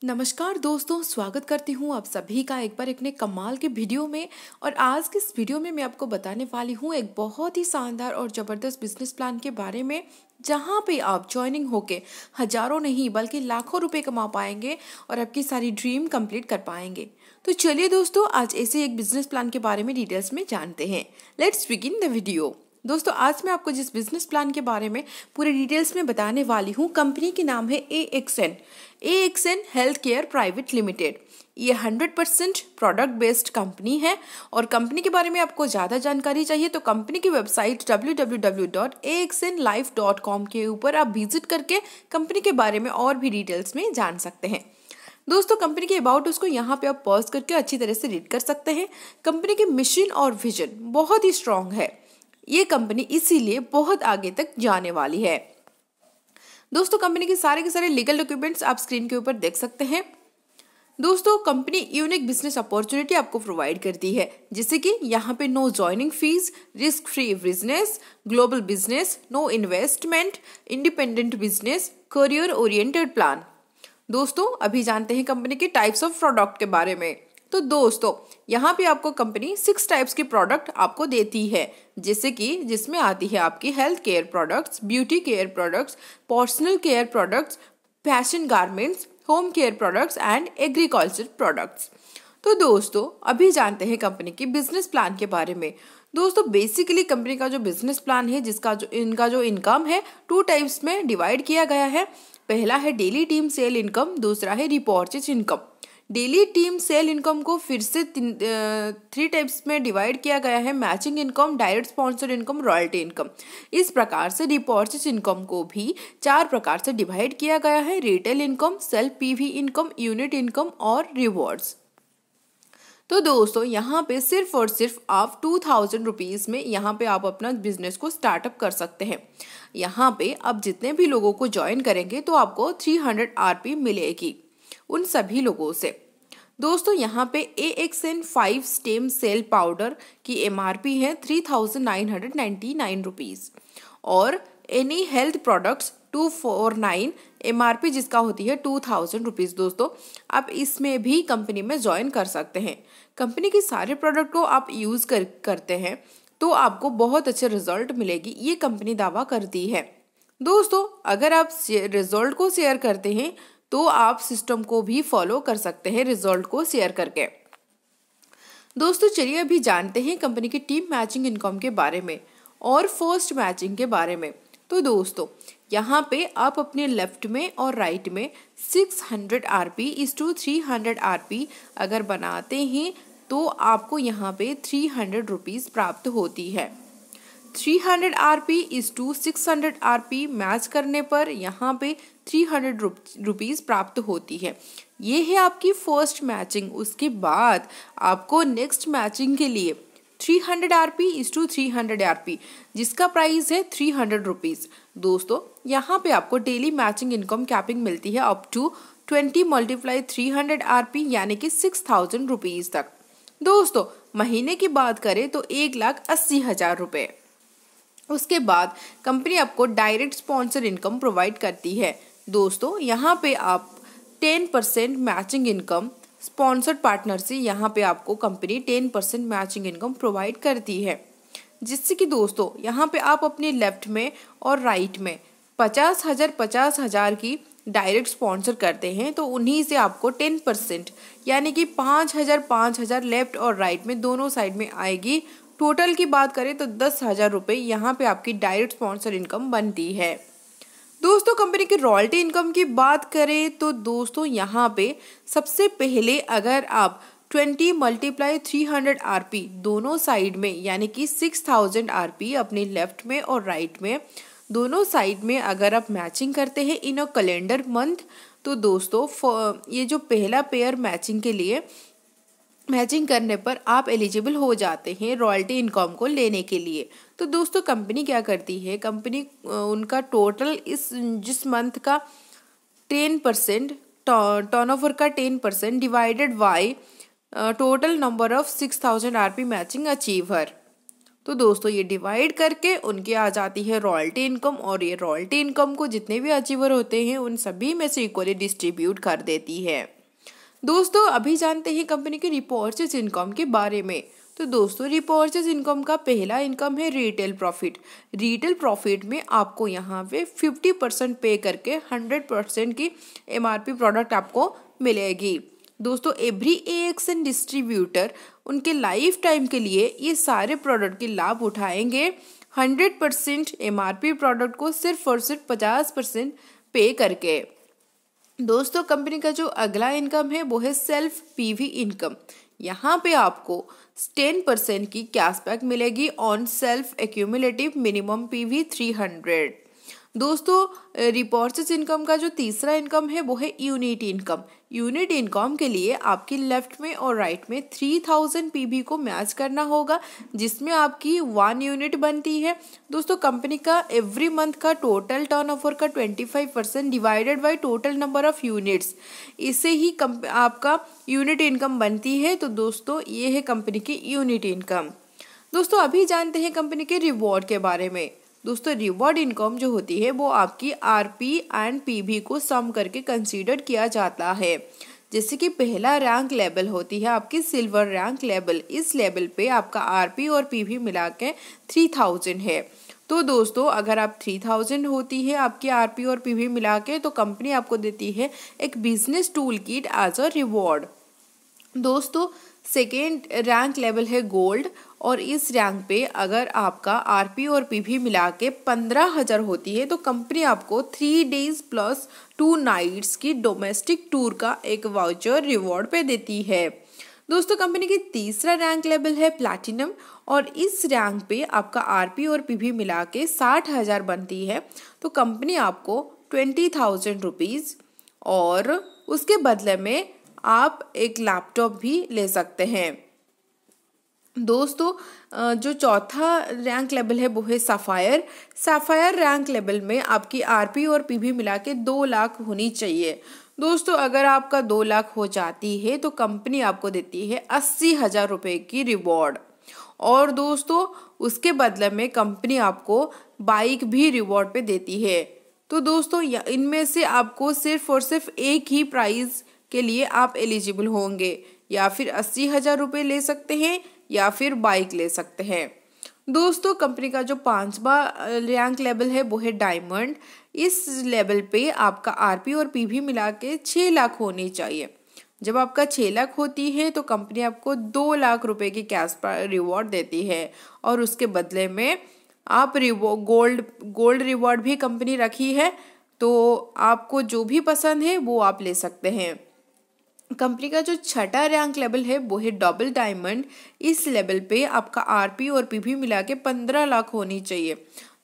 नमस्कार दोस्तों, स्वागत करती हूँ आप सभी का एक बार एक नए कमाल के वीडियो में। और आज के इस वीडियो में मैं आपको बताने वाली हूँ एक बहुत ही शानदार और ज़बरदस्त बिजनेस प्लान के बारे में, जहाँ पे आप ज्वाइनिंग होके हजारों नहीं बल्कि लाखों रुपए कमा पाएंगे और आपकी सारी ड्रीम कंप्लीट कर पाएंगे। तो चलिए दोस्तों, आज ऐसे एक बिजनेस प्लान के बारे में डिटेल्स में जानते हैं। Let's begin the video. दोस्तों, आज मैं आपको जिस बिजनेस प्लान के बारे में पूरे डिटेल्स में बताने वाली हूँ, कंपनी के नाम है AXN health care private limited. ये 100% प्रोडक्ट बेस्ड कंपनी है। और कंपनी के बारे में आपको ज़्यादा जानकारी चाहिए तो कंपनी की वेबसाइट www.axnlife.com के ऊपर आप विजिट करके कंपनी के बारे में और भी डिटेल्स में जान सकते हैं। दोस्तों, कंपनी के अबाउट उसको यहाँ पे आप पॉज करके अच्छी तरह से रीड कर सकते हैं। कंपनी की मिशन और विजन बहुत ही स्ट्रांग है। ये कंपनी इसीलिए बहुत आगे तक जाने वाली है। दोस्तों, कंपनी के सारे लीगल डॉक्यूमेंट्स आप स्क्रीन के ऊपर देख सकते हैं। दोस्तों, कंपनी यूनिक बिजनेस अपॉर्चुनिटी आपको प्रोवाइड करती है, जैसे कि यहाँ पे no joining fees, risk free business, global business, no investment, independent business, career oriented plan. दोस्तों, अभी जानते हैं कंपनी के टाइप्स ऑफ प्रोडक्ट के बारे में। तो दोस्तों, यहाँ पे आपको कंपनी 6 टाइप्स की प्रोडक्ट आपको देती है, जैसे कि जिसमें आती है आपकी health care products, beauty care products, personal care products, fashion garments, home care products and agriculture products. तो दोस्तों, अभी जानते हैं कंपनी की बिजनेस प्लान के बारे में। दोस्तों, बेसिकली कंपनी का जो बिजनेस प्लान है, इनका जो इनकम है 2 टाइप्स में डिवाइड किया गया है। पहला है डेली टीम सेल इनकम, दूसरा है repurchase income. Daily team sale income को फिर से 3 टाइप्स में डिवाइड किया गया है, matching income, direct sponsor income, royalty income. इस प्रकार से रिपॉर्चेज इनकम को भी 4 प्रकार से डिवाइड किया गया है, retail income, self PV income, unit income और रिवॉर्ड्स। तो दोस्तों, यहाँ पे सिर्फ और सिर्फ आप 2000 रुपीज़ में यहाँ पे आप अपना बिजनेस को स्टार्टअप कर सकते हैं। यहाँ पे आप जितने भी लोगों को ज्वाइन करेंगे तो आपको 300 RP मिलेगी उन सभी लोगों से। दोस्तों, यहाँ पे AXN 5 स्टेम सेल पाउडर की MRP है 3999 रुपीज़ और एनी हेल्थ प्रोडक्ट्स 249 MRP जिसका होती है 2000 रुपीज़। दोस्तों, आप इसमें भी कंपनी में ज्वाइन कर सकते हैं। कंपनी के सारे प्रोडक्ट को आप यूज़ करते हैं तो आपको बहुत अच्छे रिजल्ट मिलेगी, ये कंपनी दावा करती है। दोस्तों, अगर आप रिजल्ट को शेयर करते हैं तो आप सिस्टम को भी फॉलो कर सकते हैं रिजल्ट को शेयर करके। दोस्तों, चलिए अभी जानते हैं कंपनी की टीम मैचिंग इनकम के बारे में और फर्स्ट मैचिंग के बारे में। तो दोस्तों, यहाँ पे आप अपने लेफ्ट में और राइट में 600 RP इस टू 300 RP अगर बनाते हैं तो आपको यहाँ पे 300 रुपीज़ प्राप्त होती है। 300 RP इस टू 600 RP मैच करने पर यहाँ पे 300 रुपीज़ प्राप्त होती है। ये है आपकी फर्स्ट मैचिंग। उसके बाद आपको नेक्स्ट मैचिंग के लिए 300 RP इस टू 300 RP जिसका प्राइस है 300 रुपीज़। दोस्तों, यहाँ पे आपको डेली मैचिंग इनकम कैपिंग मिलती है अप टू 20 × 300 RP यानी कि 6000 रुपीज़ तक। दोस्तों, महीने की बात करें तो 1,80,000 रुपये। उसके बाद कंपनी आपको डायरेक्ट स्पॉन्सर इनकम प्रोवाइड करती है। दोस्तों, यहाँ पे आप 10% मैचिंग इनकम स्पॉन्सर्ड पार्टनर से यहाँ पे आपको कंपनी 10% मैचिंग इनकम प्रोवाइड करती है, जिससे कि दोस्तों यहाँ पे आप अपने लेफ्ट में और राइट में 50,000 की डायरेक्ट स्पॉन्सर करते हैं तो उन्हीं से आपको 10% यानी कि 5,000 लेफ्ट और राइट में दोनों साइड में आएगी। टोटल की बात करें तो 10,000 रुपये यहाँ पे आपकी डायरेक्ट स्पॉन्सर इनकम बनती है। दोस्तों, कंपनी की रॉयल्टी इनकम की बात करें तो दोस्तों यहाँ पे सबसे पहले अगर आप 20 × 300 RP दोनों साइड में यानी कि 6000 RP अपने लेफ्ट में और राइट में दोनों साइड में अगर आप मैचिंग करते हैं इन अ कैलेंडर मंथ तो दोस्तों ये जो पहला पेयर मैचिंग के लिए मैचिंग करने पर आप एलिजिबल हो जाते हैं रॉयल्टी इनकम को लेने के लिए। तो दोस्तों, कंपनी क्या करती है, कंपनी उनका टोटल जिस मंथ का 10% टर्नओवर का 10% divided by total number of 6000 RP matching achiever तो दोस्तों ये डिवाइड करके उनकी आ जाती है रॉयल्टी इनकम, और ये रॉयल्टी इनकम को जितने भी अचीवर होते हैं उन सभी में से इक्वली डिस्ट्रीब्यूट कर देती है। दोस्तों अभी जानते हैं कंपनी की रिपर्चेज इनकम के बारे में। तो दोस्तों रिपर्चेज इनकम का पहला इनकम है रिटेल प्रॉफिट। रिटेल प्रॉफिट में आपको यहाँ पे 50% पे करके 100% की MRP प्रोडक्ट आपको मिलेगी। दोस्तों एवरी AXN डिस्ट्रीब्यूटर उनके लाइफ टाइम के लिए ये सारे प्रोडक्ट के लाभ उठाएंगे 100% MRP प्रोडक्ट को सिर्फ और सिर्फ 50% पे करके। दोस्तों कंपनी का जो अगला इनकम है वो है सेल्फ PV इनकम। यहाँ पे आपको 10% की कैशबैक मिलेगी on self accumulative minimum PV 300। दोस्तों रिपर्चेज इनकम का जो तीसरा इनकम है वो है यूनिट इनकम। यूनिट इनकम के लिए आपकी लेफ्ट में और राइट में 3000 PV को मैच करना होगा, जिसमें आपकी 1 यूनिट बनती है। दोस्तों कंपनी का एवरी मंथ का टोटल टर्नओवर का 25% divided by total number of units, इससे ही आपका यूनिट इनकम बनती है। तो दोस्तों ये है कंपनी की यूनिट इनकम। दोस्तों अभी जानते हैं कंपनी के रिवॉर्ड के बारे में। दोस्तों रिवॉर्ड इनकम जो होती है वो आपकी RP एंड PV को सम करके कंसीडर किया जाता है। जैसे कि पहला रैंक लेवल होती है आपकी सिल्वर रैंक लेवल। इस लेवल पे आपका RP और PV मिला के 3000 है। तो दोस्तों अगर आप 3000 होती है आपकी RP और PV मिला के, तो कंपनी आपको देती है एक business tool kit as a reward. दोस्तों सेकेंड रैंक लेवल है गोल्ड, और इस रैंक पे अगर आपका RP और PV मिला के 15,000 होती है तो कंपनी आपको 3 days प्लस 2 nights की डोमेस्टिक टूर का एक वाउचर रिवॉर्ड पे देती है। दोस्तों कंपनी की तीसरा रैंक लेवल है प्लैटिनम, और इस रैंक पे आपका RP और PV मिला के 60,000 बनती है। तो कंपनी आपको 20,000 रुपीज़ और उसके बदले में आप एक लैपटॉप भी ले सकते हैं। दोस्तों जो चौथा रैंक लेवल है वो है सफ़ायर। सफ़ायर रैंक लेवल में आपकी RP और PV मिला के 2 लाख होनी चाहिए। दोस्तों अगर आपका 2 लाख हो जाती है तो कंपनी आपको देती है 80,000 रुपये की रिवॉर्ड, और दोस्तों उसके बदले में कंपनी आपको बाइक भी रिवॉर्ड पे देती है। तो दोस्तों इनमें से आपको सिर्फ और सिर्फ एक ही प्राइस के लिए आप एलिजिबल होंगे, या फिर 80,000 रुपये ले सकते हैं या फिर बाइक ले सकते हैं। दोस्तों कंपनी का जो 5वां रैंक लेवल है वो है डायमंड। इस लेवल पे आपका RP और PV मिला के 6 लाख होनी चाहिए। जब आपका 6 लाख होती है तो कंपनी आपको 2 लाख रुपए की कैश रिवॉर्ड देती है, और उसके बदले में आप गोल्ड रिवॉर्ड भी कंपनी रखी है। तो आपको जो भी पसंद है वो आप ले सकते हैं। कंपनी का जो छठा रैंक लेवल है वो है डबल डायमंड। इस लेवल पे आपका RP और PV मिला के 15 लाख होनी चाहिए।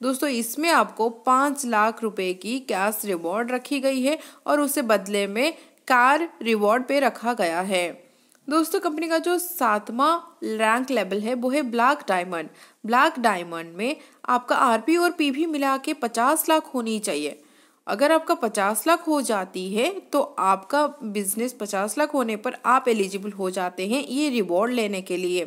दोस्तों इसमें आपको 5 लाख रुपए की कैश रिवॉर्ड रखी गई है, और उसे बदले में कार रिवॉर्ड पे रखा गया है। दोस्तों कंपनी का जो 7वां रैंक लेवल है वो है ब्लैक डायमंड। ब्लैक डायमंड में आपका RP और PV मिला के 50 लाख होनी चाहिए। अगर आपका 50 लाख हो जाती है तो आपका बिजनेस 50 लाख होने पर आप एलिजिबल हो जाते हैं ये रिवॉर्ड लेने के लिए।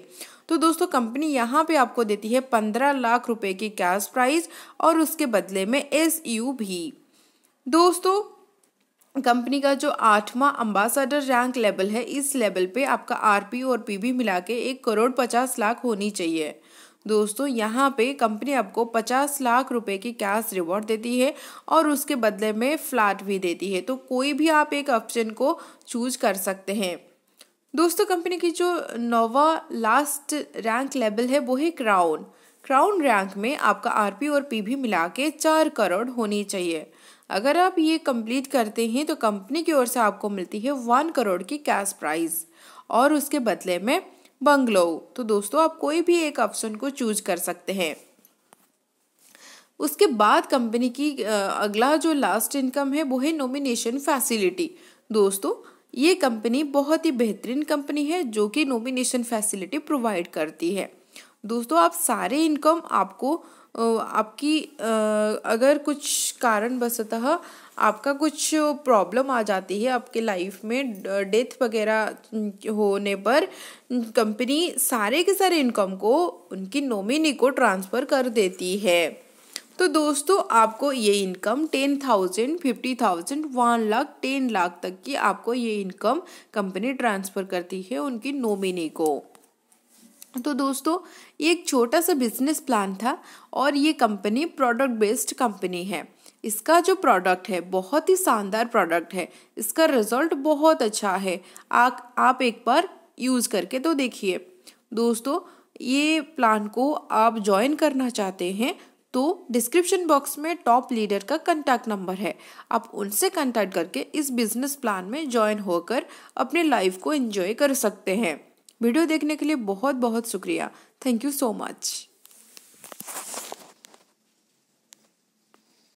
तो दोस्तों कंपनी यहाँ पे आपको देती है 15 लाख रुपए की कैश प्राइज, और उसके बदले में SU भी। दोस्तों कंपनी का जो 8वां अम्बासडर रैंक लेवल है, इस लेवल पे आपका RP और PV मिला के 1,50,00,000 होनी चाहिए। दोस्तों यहाँ पे कंपनी आपको 50 लाख रुपए की कैश रिवॉर्ड देती है, और उसके बदले में फ्लैट भी देती है। तो कोई भी आप एक ऑप्शन को चूज कर सकते हैं। दोस्तों कंपनी की जो 9वां लास्ट रैंक लेवल है वो है क्राउन। क्राउन रैंक में आपका RP और PV मिला के 4 करोड़ होनी चाहिए। अगर आप ये कंप्लीट करते हैं तो कंपनी की ओर से आपको मिलती है 1 करोड़ की कैश प्राइज, और उसके बदले में बंगलो। तो दोस्तों आप कोई भी एक ऑप्शन को चूज कर सकते हैं। उसके बाद कंपनी की अगला जो लास्ट इनकम है वो है नॉमिनेशन फैसिलिटी। दोस्तों ये कंपनी बहुत ही बेहतरीन कंपनी है जो कि नॉमिनेशन फैसिलिटी प्रोवाइड करती है। दोस्तों आप सारे इनकम आपको आपकी अगर कुछ कारणवशतः आपका कुछ प्रॉब्लम आ जाती है आपके लाइफ में, डेथ वगैरह होने पर कंपनी सारे के सारे इनकम को उनकी नॉमिनी को ट्रांसफ़र कर देती है। तो दोस्तों आपको ये इनकम 10,000, 50,000, 1 लाख, 10 लाख तक की आपको ये इनकम कंपनी ट्रांसफ़र करती है उनकी नॉमिनी को। तो दोस्तों ये एक छोटा सा बिजनेस प्लान था और ये कंपनी प्रोडक्ट बेस्ड कंपनी है। इसका जो प्रोडक्ट है बहुत ही शानदार प्रोडक्ट है, इसका रिजल्ट बहुत अच्छा है। आप एक बार यूज़ करके तो देखिए। दोस्तों ये प्लान को आप ज्वाइन करना चाहते हैं तो डिस्क्रिप्शन बॉक्स में टॉप लीडर का कांटेक्ट नंबर है, आप उनसे कांटेक्ट करके इस बिजनेस प्लान में ज्वाइन होकर अपने लाइफ को एंजॉय कर सकते हैं। वीडियो देखने के लिए बहुत बहुत शुक्रिया। Thank you so much.